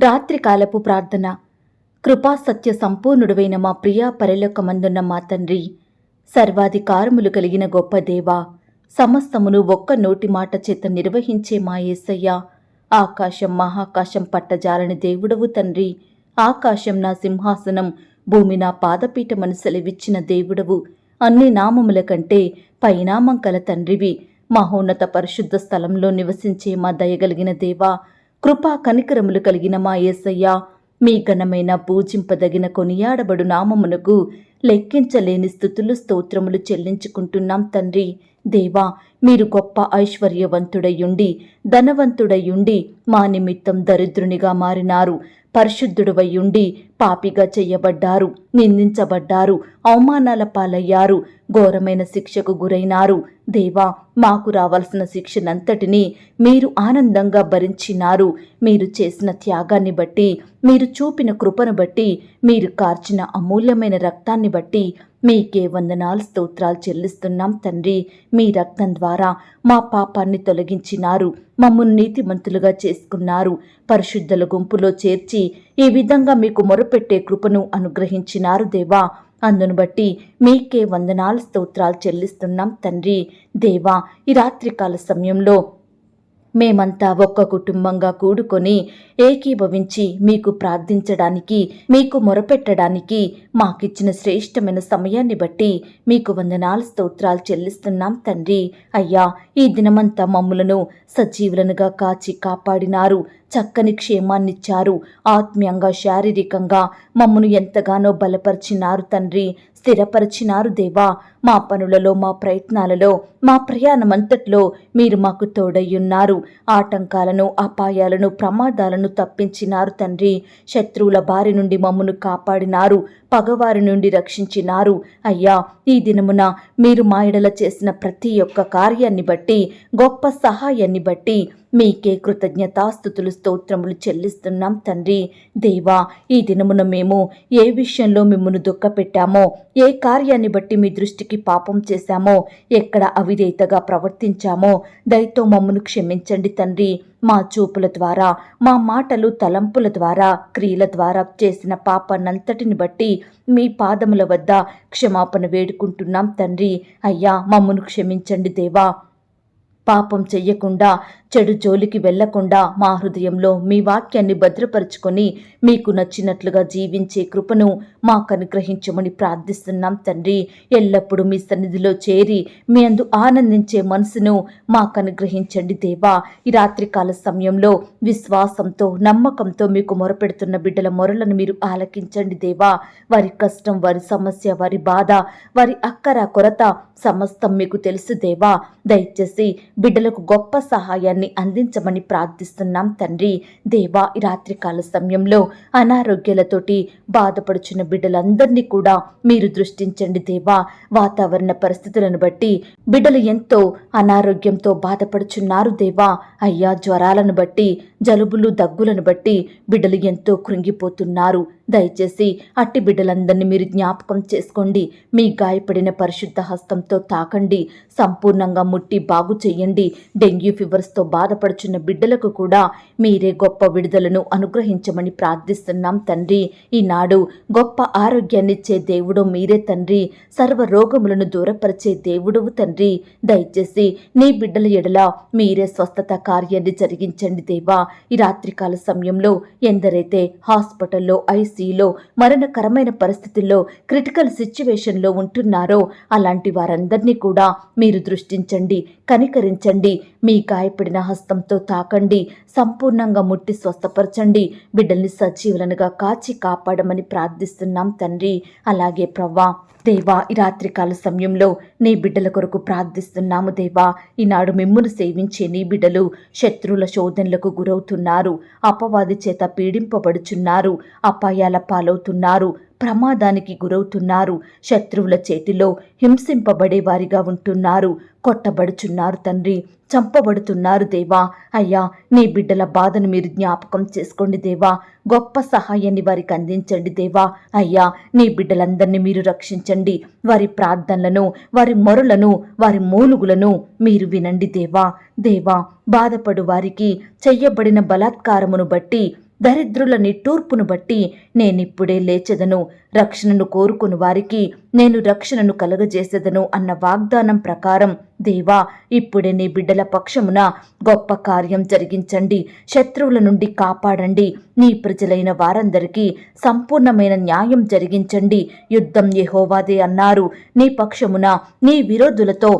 రాత్రికాలపు ప్రార్థన. కృపాసత్య సంపూర్ణుడైన మా ప్రియా పరలోకమందున్న మా తండ్రి, సర్వాధికారములు కలిగిన గొప్ప దేవా, సమస్తమును ఒక్క నోటి మాట చేత నిర్వహించే మా యేసయ్య, ఆకాశం మహాకాశం పట్టజాలని దేవుడవు తండ్రి. ఆకాశం నా సింహాసనం, భూమి నా పాదపీఠమని సెలవిచ్చిన దేవుడవు. అన్ని నామముల కంటే పైనామం కల తండ్రివి. మహోన్నత పరిశుద్ధ స్థలంలో నివసించే మా దయగలిగిన దేవా, కృపా కనికరములు కలిగిన మా యేసయ్య, మీ ఘనమైన పూజింపదగిన కొనియాడబడు నామమునకు లెక్కించలేని స్తుతులు స్తోత్రములు చెల్లించుకుంటున్నాం తండ్రి. దేవా, మీరు గొప్ప ఐశ్వర్యవంతుడయ్యుండి ధనవంతుడయ్యుండి మా నిమిత్తం దరిద్రునిగా మారినారు. పరిశుద్ధుడవయ్యుండి పాపిగా చెయ్యబడ్డారు, నిందించబడ్డారు, అవమానాల పాలయ్యారు, ఘోరమైన శిక్షకు గురైనారు. దేవా, మాకు రావాల్సిన శిక్షనంతటినీ మీరు ఆనందంగా భరించినారు. మీరు చేసిన త్యాగాన్ని బట్టి, మీరు చూపిన కృపను బట్టి, మీరు కార్చిన అమూల్యమైన రక్తాన్ని బట్టి మీకే వందనాలు స్తోత్రాలు చెల్లిస్తున్నాం తండ్రి. మీ రక్తం ద్వారా మా పాపాన్ని తొలగించినారు, మమ్మల్ని నీతిమంతులుగా చేసుకున్నారు, పరిశుద్ధుల గుంపులో చేర్చి ఈ విధంగా మీకు మొరపెట్టే కృపను అనుగ్రహించినారు దేవా. అందును బట్టి మీకే వందనాలు స్తోత్రాలు చెల్లిస్తున్నాం తండ్రి. దేవా, ఈ రాత్రికాల సమయంలో మేమంతా ఒక్క కుటుంబంగా కూడుకొని ఏకీభవించి మీకు ప్రార్థించడానికి, మీకు మొరపెట్టడానికి మాకిచ్చిన శ్రేష్టమైన సమయాన్ని బట్టి మీకు వందనాలు స్తోత్రాలు చెల్లిస్తున్నాం తండ్రి. అయ్యా, ఈ దినమంతా మమ్ములను సజీవులనుగా కాచి కాపాడినారు, చక్కని క్షేమాన్నిచ్చారు. ఆత్మీయంగా శారీరకంగా మమ్మను ఎంతగానో బలపరిచినారు తండ్రి, స్థిరపరిచినారు దేవా. మా పనులలో, మా ప్రయత్నాలలో, మా ప్రయాణమంతట్లో మీరు మాకు తోడయ్యున్నారు. ఆటంకాలను, అపాయాలను, ప్రమాదాలను తప్పించినారు తండ్రి. శత్రువుల బారి నుండి మమ్మను కాపాడినారు, పగవారి నుండి రక్షించినారు. అయ్యా, ఈ దినమున మీరు మా ఎడల చేసిన ప్రతి ఒక్క కార్యాన్ని బట్టి, గొప్ప సహాయాన్ని బట్టి మీకే కృతజ్ఞతాస్తుతులు స్తోత్రములు చెల్లిస్తున్నాం తండ్రి. దేవా, ఈ దినమున మేము ఏ విషయంలో మిమ్మల్ని దుఃఖపెట్టామో, ఏ కార్యాన్ని బట్టి మీ దృష్టికి పాపం చేశామో, ఎక్కడ అవిధేయతగా ప్రవర్తించామో దయతో మమ్మను క్షమించండి తండ్రి. మా చూపుల ద్వారా, మా మాటలు, తలంపుల ద్వారా, క్రియల ద్వారా చేసిన పాపాన్నంతటిని బట్టి మీ పాదముల వద్ద క్షమాపణ వేడుకుంటున్నాం తండ్రి. అయ్యా, మమ్మను క్షమించండి దేవా. పాపం చెయ్యకుండా, చెడు జోలికి వెళ్లకుండా మా హృదయంలో మీ వాక్యాన్ని భద్రపరుచుకొని మీకు నచ్చినట్లుగా జీవించే కృపను మాకు అనుగ్రహించమని ప్రార్థిస్తున్నాం తండ్రి. ఎల్లప్పుడూ మీ సన్నిధిలో చేరి మీ అందు ఆనందించే మనసును మాకు అనుగ్రహించండి దేవా. ఈ రాత్రికాల సమయంలో విశ్వాసంతో, నమ్మకంతో మీకు మొరపెడుతున్న బిడ్డల మొరలను మీరు ఆలకించండి దేవా. వారి కష్టం, వారి సమస్య, వారి బాధ, వారి అక్కర కొరత సమస్తం మీకు తెలుసు దేవా. దయచేసి బిడ్డలకు గొప్ప సహాయాన్ని అందించమని ప్రార్థిస్తున్నాం తండ్రి. దేవా, ఈ రాత్రికాల సమయంలో అనారోగ్యాలతోటి బాధపడుచున్న బిడ్డలందరినీ కూడా మీరు దృష్టించండి దేవా. వాతావరణ పరిస్థితులను బట్టి బిడ్డలు ఎంతో అనారోగ్యంతో బాధపడుచున్నారు దేవా. అయ్యా, జ్వరాలను బట్టి, జలుబులు, దగ్గులను బట్టి బిడ్డలు ఎంతో కృంగిపోతున్నారు. దయచేసి అట్టి బిడ్డలందరినీ మీరు జ్ఞాపకం చేసుకోండి. మీ గాయపడిన పరిశుద్ధ హస్తంతో తాకండి, సంపూర్ణంగా ముట్టి బాగు చేయండి. డెంగ్యూ ఫీవర్స్తో బాధపడుచున్న బిడ్డలకు కూడా మీరే గొప్ప విడుదలను అనుగ్రహించమని ప్రార్థిస్తున్నాం తండ్రి. ఈనాడు గొప్ప ఆరోగ్యాన్నిచ్చే దేవుడు మీరే తండ్రి. సర్వ రోగములను దూరపరిచే దేవుడవు తండ్రి. దయచేసి నీ బిడ్డల ఎడల మీరే స్వస్థత కార్యాన్ని జరిగించండి దేవా. ఈ రాత్రికాల సమయంలో ఎందరైతే హాస్పిటల్లో, ఐసీలో, మరణకరమైన పరిస్థితుల్లో, క్రిటికల్ సిచ్యువేషన్లో ఉంటున్నారో అలాంటి వారందరినీ కూడా మీరు దృష్టించండి, కనికరించండి. మీ గాయపడిన హస్తంతో తాకండి, సంపూర్ణంగా ముట్టి స్వస్థపరచండి. బిడ్డల్ని సజీవులనుగా కాచి కాపాడమని ప్రార్థిస్తున్నాం తండ్రి. అలాగే ప్రవ్వా, దేవా, ఈ రాత్రికాల సమయంలో నీ బిడ్డల కొరకు ప్రార్థిస్తున్నాము దేవా. ఈనాడు మిమ్మును సేవించే నీ బిడ్డలు శత్రువుల శోధనలకు గురవుతున్నారు, అపవాది చేత పీడింపబడుచున్నారు, అపాయాల పాలవుతున్నారు, ప్రమాదానికి గురవుతున్నారు, శత్రువుల చేతిలో హింసింపబడే వారిగా ఉంటున్నారు, కొట్టబడుచున్నారు తండ్రి, చంపబడుతున్నారు దేవా. అయ్యా, నీ బిడ్డల బాధను మీరు జ్ఞాపకం చేసుకోండి దేవా. గొప్ప సహాయాన్ని వారికి అందించండి దేవా. అయ్యా, నీ బిడ్డలందరినీ మీరు రక్షించండి. వారి ప్రార్థనలను, వారి మొరలను, వారి మూలుగులను మీరు వినండి దేవా. దేవా, బాధపడు వారికి చెయ్యబడిన బలాత్కారమును బట్టి దరిద్రుల నిట్టూర్పును బట్టి నేనిప్పుడే లేచెదను, రక్షణను కోరుకుని వారికి నేను రక్షణను కలుగజేసేదను అన్న వాగ్దానం ప్రకారం దేవా, ఇప్పుడే నీ బిడ్డల పక్షమున గొప్ప కార్యం జరిగించండి, శత్రువుల నుండి కాపాడండి, నీ ప్రజలైన వారందరికీ సంపూర్ణమైన న్యాయం జరిగించండి. యుద్ధం యెహోవాదే అన్నారు. నీ పక్షమున నీ విరోధులతో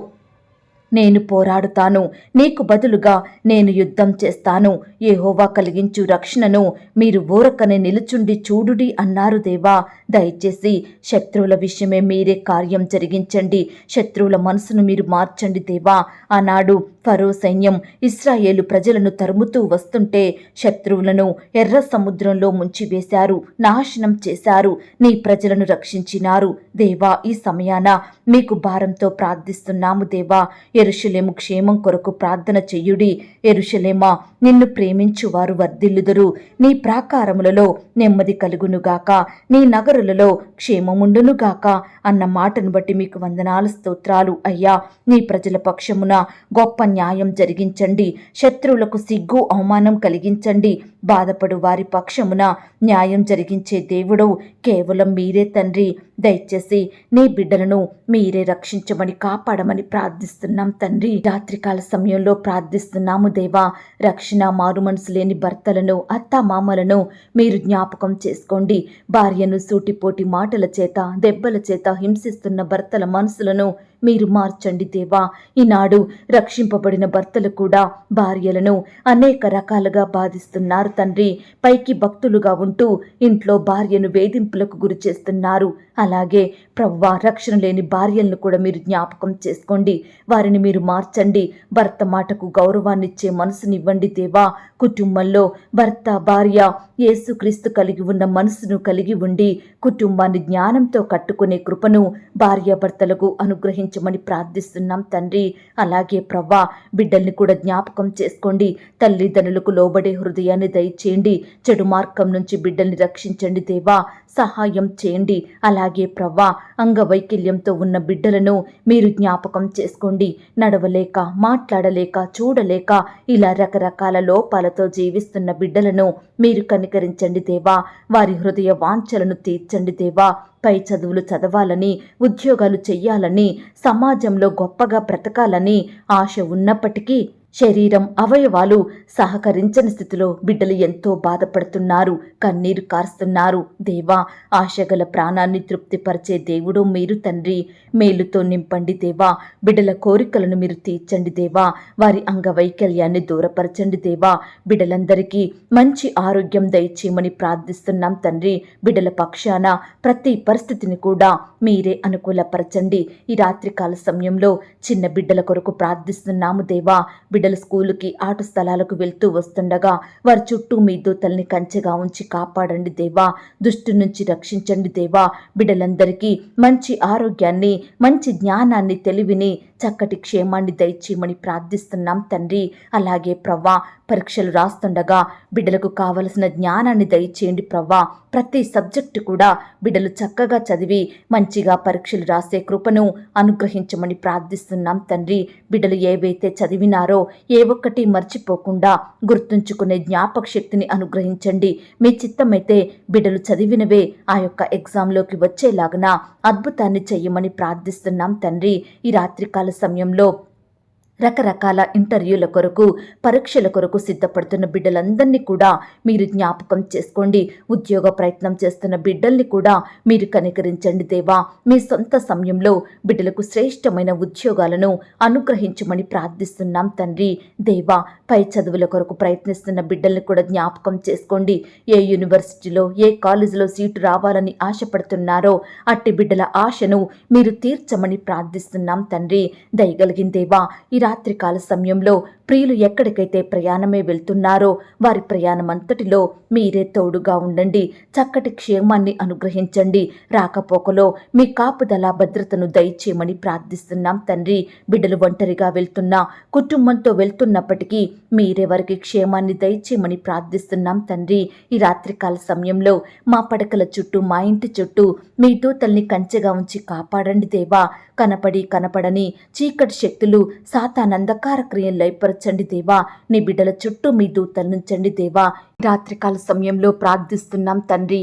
నేను పోరాడుతాను, నీకు బదులుగా నేను యుద్ధం చేస్తాను. యెహోవా కలిగించు రక్షణను మీరు ఊరకనే నిలుచుండి చూడుడి అన్నారు దేవా. దయచేసి శత్రువుల విషయమే మీరే కార్యం జరిగించండి, శత్రువుల మనసును మీరు మార్చండి దేవా. ఆనాడు ఫరో సైన్యం ఇశ్రాయేలు ప్రజలను తరుముతూ వస్తుంటే శత్రువులను ఎర్ర సముద్రంలో ముంచివేశారు, నాశనం చేశారు, నీ ప్రజలను రక్షించినారు దేవా. ఈ సమయాన మీకు భారంతో ప్రార్థిస్తున్నాము దేవా. యెరూషలేము క్షేమం కొరకు ప్రార్థన చెయ్యుడి. యెరూషలేమా, నిన్ను ప్రేమించువారు వర్ధిల్లుదురు, నీ ప్రాకారములలో నెమ్మది కలుగునుగాక, నీ నగరులలో క్షేమముండునుగాక అన్న మాటను బట్టి మీకు వందనాలు, స్తోత్రాలు అయ్యా. నీ ప్రజల పక్షమున గొప్ప న్యాయం జరిగించండి, శత్రువులకు సిగ్గు అవమానం కలిగించండి, బాధపడు వారి పక్షమున న్యాయం జరిగించే దేవుడు కేవలం మీరే తండ్రి. దయచేసి నీ బిడ్డలను మీరే రక్షించమని కాపాడమని ప్రార్థిస్తున్నాం తండ్రి. రాత్రికాల సమయంలో ప్రార్థిస్తున్నాము దేవా. రక్షణ మారు మనసు లేని భర్తలను, అత్తామామలను మీరు జ్ఞాపకం చేసుకోండి. భార్యను సూటిపోటి మాటల చేత, దెబ్బల చేత హింసిస్తున్న భర్తల మనసులను మీరు మార్చండి దేవా. ఈనాడు రక్షింపబడిన భర్తలు కూడా భార్యలను అనేక రకాలుగా బాధిస్తున్నారు తండ్రి. పైకి భక్తులుగా ఉంటూ ఇంట్లో భార్యను వేధింపులకు గురి చేస్తున్నారు. అలాగే ప్రవ్వా, రక్షణ లేని భార్యలను కూడా మీరు జ్ఞాపకం చేసుకోండి, వారిని మీరు మార్చండి. భర్త మాటకు గౌరవాన్నిచ్చే మనసునివ్వండి దేవా. కుటుంబంలో భర్త, భార్య యేసుక్రీస్తు కలిగి ఉన్న మనసును కలిగి ఉండి కుటుంబాన్ని జ్ఞానంతో కట్టుకునే కృపను భార్యాభర్తలకు అనుగ్రహించమని ప్రార్థిస్తున్నాం తండ్రి. అలాగే ప్రవ్వా, బిడ్డల్ని కూడా జ్ఞాపకం చేసుకోండి. తల్లిదండ్రులకు లోబడే హృదయాన్ని దయచేయండి. చెడు మార్గం నుంచి బిడ్డల్ని రక్షించండి దేవా. సహాయం చేయండి. అలాగే ప్రవ్వా, అంగవైకల్యంతో ఉన్న బిడ్డలను మీరు జ్ఞాపకం చేసుకోండి. నడవలేక, మాట్లాడలేక, చూడలేక ఇలా రకరకాల లోపాలతో జీవిస్తున్న బిడ్డలను మీరు కనికరించండి దేవా. వారి హృదయ వాంఛలను తీర్చండి దేవా. పై చదువులు చదవాలని, ఉద్యోగాలు చెయ్యాలని, సమాజంలో గొప్పగా బ్రతకాలని ఆశ ఉన్నప్పటికీ శరీరం, అవయవాలు సహకరించని స్థితిలో బిడ్డలు ఎంతో బాధపడుతున్నారు, కన్నీరు కారుస్తున్నారు దేవా. ఆశగల ప్రాణాన్ని తృప్తిపరిచే దేవుడు మీరు తండ్రి. మేలుతో నింపండి దేవా. బిడ్డల కోరికలను మీరు తీర్చండి దేవా. వారి అంగవైకల్యాన్ని దూరపరచండి దేవా. బిడ్డలందరికీ మంచి ఆరోగ్యం దయచేయమని ప్రార్థిస్తున్నాం తండ్రి. బిడ్డల పక్షాన ప్రతి పరిస్థితిని కూడా మీరే అనుకూలపరచండి. ఈ రాత్రికాల సమయంలో చిన్న బిడ్డల కొరకు ప్రార్థిస్తున్నాము దేవా. బిడ్డల స్కూలుకి, ఆట స్థలాలకు వెళ్తూ వస్తుండగా వారి చుట్టూ మీ దూతల్ని కంచెగా ఉంచి కాపాడండి దేవా. దుష్టు నుంచి రక్షించండి దేవా. బిడ్డలందరికీ మంచి ఆరోగ్యాన్ని, మంచి జ్ఞానాన్ని, తెలివిని, చక్కటి క్షేమాన్ని దయచేయమని ప్రార్థిస్తున్నాం తండ్రి. అలాగే ప్రవ్వా, పరీక్షలు రాస్తుండగా బిడ్డలకు కావలసిన జ్ఞానాన్ని దయచేయండి ప్రవ్వా. ప్రతి సబ్జెక్టు కూడా బిడ్డలు చక్కగా చదివి మంచిగా పరీక్షలు రాసే కృపను అనుగ్రహించమని ప్రార్థిస్తున్నాం తండ్రి. బిడ్డలు ఏవైతే చదివినారో ఏ ఒక్కటి మర్చిపోకుండా గుర్తుంచుకునే జ్ఞాపక శక్తిని అనుగ్రహించండి. మీ చిత్తమైతే బిడ్డలు చదివినవే ఆ యొక్క ఎగ్జామ్లోకి వచ్చేలాగన అద్భుతాన్ని చెయ్యమని ప్రార్థిస్తున్నాం తండ్రి. ఈ రాత్రికాల సమయంలో రకరకాల ఇంటర్వ్యూల కొరకు, పరీక్షల కొరకు సిద్ధపడుతున్న బిడ్డలందరినీ కూడా మీరు జ్ఞాపకం చేసుకోండి. ఉద్యోగ ప్రయత్నం చేస్తున్న బిడ్డల్ని కూడా మీరు కనికరించండి దేవా. మీ సొంత సమయంలో బిడ్డలకు శ్రేష్టమైన ఉద్యోగాలను అనుగ్రహించమని ప్రార్థిస్తున్నాం తండ్రి. దేవా, పై చదువుల కొరకు ప్రయత్నిస్తున్న బిడ్డల్ని కూడా జ్ఞాపకం చేసుకోండి. ఏ యూనివర్సిటీలో, ఏ కాలేజీలో సీటు రావాలని ఆశపడుతున్నారో అట్టి బిడ్డల ఆశను మీరు తీర్చమని ప్రార్థిస్తున్నాం తండ్రి. దయగలిగిన దేవా, ఈ రాత్రికాల సమయంలో ప్రియులు ఎక్కడికైతే ప్రయాణమే వెళ్తున్నారో వారి ప్రయాణం అంతటిలో మీరే తోడుగా ఉండండి. చక్కటి క్షేమాన్ని అనుగ్రహించండి. రాకపోకలో మీ కాపుదల, భద్రతను దయచేయమని ప్రార్థిస్తున్నాం తండ్రి. బిడ్డలు ఒంటరిగా వెళ్తున్నా, కుటుంబంతో వెళ్తున్నప్పటికీ మీరే వారికి క్షేమాన్ని దయచేయమని ప్రార్థిస్తున్నాం తండ్రి. ఈ రాత్రికాల సమయంలో మా పడకల చుట్టూ, మా ఇంటి చుట్టూ మీ దూతల్ని కంచెగా ఉంచి కాపాడండి దేవా. కనపడని చీకటి శక్తులు, సాతాను సాతానందకార క్రియలు లయపరచండి దేవా. నీ బిడ్డల చుట్టూ మీ దూతలనుంచండి దేవా. రాత్రికాల సమయంలో ప్రార్థిస్తున్నాం తండ్రి.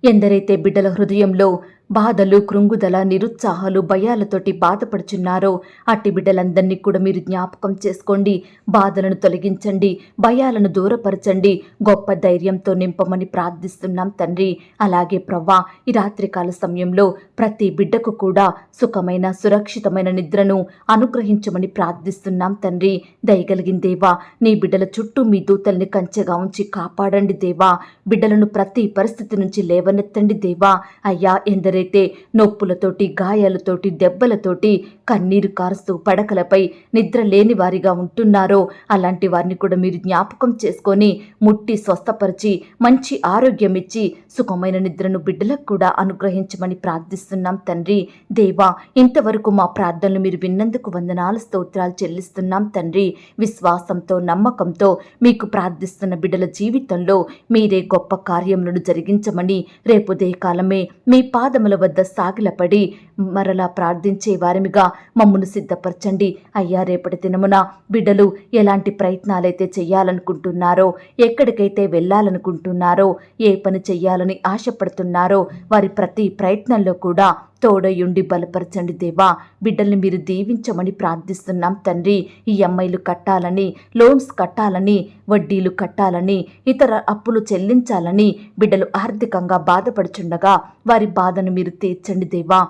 ఎందరైతే బిడ్డల హృదయంలో బాధలు, కృంగుదల, నిరుత్సాహాలు, భయాలతోటి బాధపడుచున్నారో అట్టి బిడ్డలందరినీ కూడా మీరు జ్ఞాపకం చేసుకోండి. బాధలను తొలగించండి, భయాలను దూరపరచండి, గొప్ప ధైర్యంతో నింపమని ప్రార్థిస్తున్నాం తండ్రి. అలాగే ప్రవ్వా, ఈ రాత్రికాల సమయంలో ప్రతి బిడ్డకు కూడా సుఖమైన, సురక్షితమైన నిద్రను అనుగ్రహించమని ప్రార్థిస్తున్నాం తండ్రి. దయగలిగిన దేవా, నీ బిడ్డల చుట్టూ మీ దూతల్ని కంచెగా ఉంచి కాపాడండి దేవా. బిడ్డలను ప్రతి పరిస్థితి నుంచి లేవనెత్తండి దేవా. అయ్యా, ఎందరైతే నొప్పులతోటి, గాయాలతోటి, దెబ్బలతోటి కన్నీరు కారుస్తూ పడకలపై నిద్ర లేని వారిగా ఉంటున్నారో అలాంటి వారిని కూడా మీరు జ్ఞాపకం చేసుకొని ముట్టి స్వస్థపరిచి మంచి ఆరోగ్యం ఇచ్చి సుఖమైన నిద్రను బిడ్డలకు కూడా అనుగ్రహించమని ప్రార్థిస్తున్నాం తండ్రి. దేవా, ఇంతవరకు మా ప్రార్థనలు మీరు విన్నందుకు వందనాలు, స్తోత్రాలు చెల్లిస్తున్నాం తండ్రి. విశ్వాసంతో, నమ్మకంతో మీకు ప్రార్థిస్తున్న బిడ్డల జీవితంలో మీరే గొప్ప కార్యములను జరిగించమని రేపు ఉదయకాలమే మీ పాదముల వద్ద సాగిలపడి మరలా ప్రార్థించే వారిమిగా మమ్మను సిద్ధపరచండి. అయ్యా, రేపటి దినమున బిడ్డలు ఎలాంటి ప్రయత్నాలైతే చేయాలనుకుంటున్నారో, ఎక్కడికైతే వెళ్ళాలనుకుంటున్నారో, ఏ పని చెయ్యాలని ఆశపడుతున్నారో వారి ప్రతి ప్రయత్నంలో కూడా తోడయుండి బలపరచండి దేవా. బిడ్డల్ని మీరు దీవించమని ప్రార్థిస్తున్నాం తండ్రి. ఈ అమ్మాయిలు కట్టాలని, లోన్స్ కట్టాలని, వడ్డీలు కట్టాలని, ఇతర అప్పులు చెల్లించాలని బిడ్డలు ఆర్థికంగా బాధపడుచుండగా వారి బాధను మీరు తీర్చండి దేవా.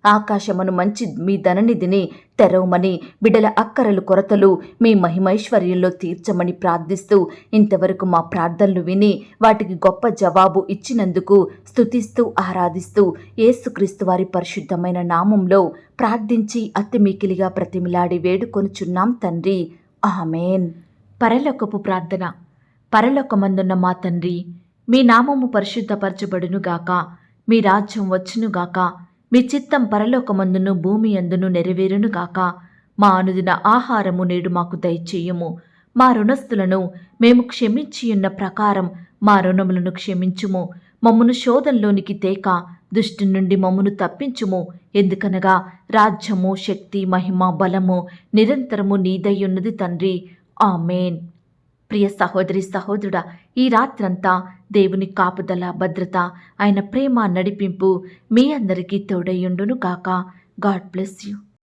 ఆకాశమును మంచి మీ ధననిధిని తెరవమని, బిడ్డల అక్కరలు, కొరతలు మీ మహిమైశ్వర్యంలో తీర్చమని ప్రార్థిస్తూ ఇంతవరకు మా ప్రార్థనలు విని వాటికి గొప్ప జవాబు ఇచ్చినందుకు స్తుతిస్తూ ఆరాధిస్తూ యేసుక్రీస్తు వారి పరిశుద్ధమైన నామంలో ప్రార్థించి అతి మికిలిగా ప్రతిమిలాడి వేడుకొనుచున్నాం తండ్రి. ఆమేన్. పరలోకపు ప్రార్థన. పరలోకమందున్న మా తండ్రి, మీ నామము పరిశుద్ధపరచబడునుగాక, మీ రాజ్యం వచ్చునుగాక, మీ చిత్తం పరలోకమందును భూమి అందును నెరవేరునుగాక. మా అనుదిన ఆహారము నేడు మాకు దయచేయుము. మా రుణస్థులను మేము క్షమించియున్న ప్రకారం మా రుణములను క్షమించుము. మమ్మను శోధంలోనికి తేక దుష్టి నుండి మమ్మను తప్పించుము. ఎందుకనగా రాజ్యము, శక్తి, మహిమ, బలము నిరంతరము నీదయ్యున్నది తండ్రి. ఆమేన్. ప్రియ సహోదరి, సహోదరుడా, ఈ రాత్రంతా దేవుని కాపుదల, భద్రత, ఆయన ప్రేమ, నడిపింపు మీ అందరికీ తోడయ్యుండును గాక. God bless you.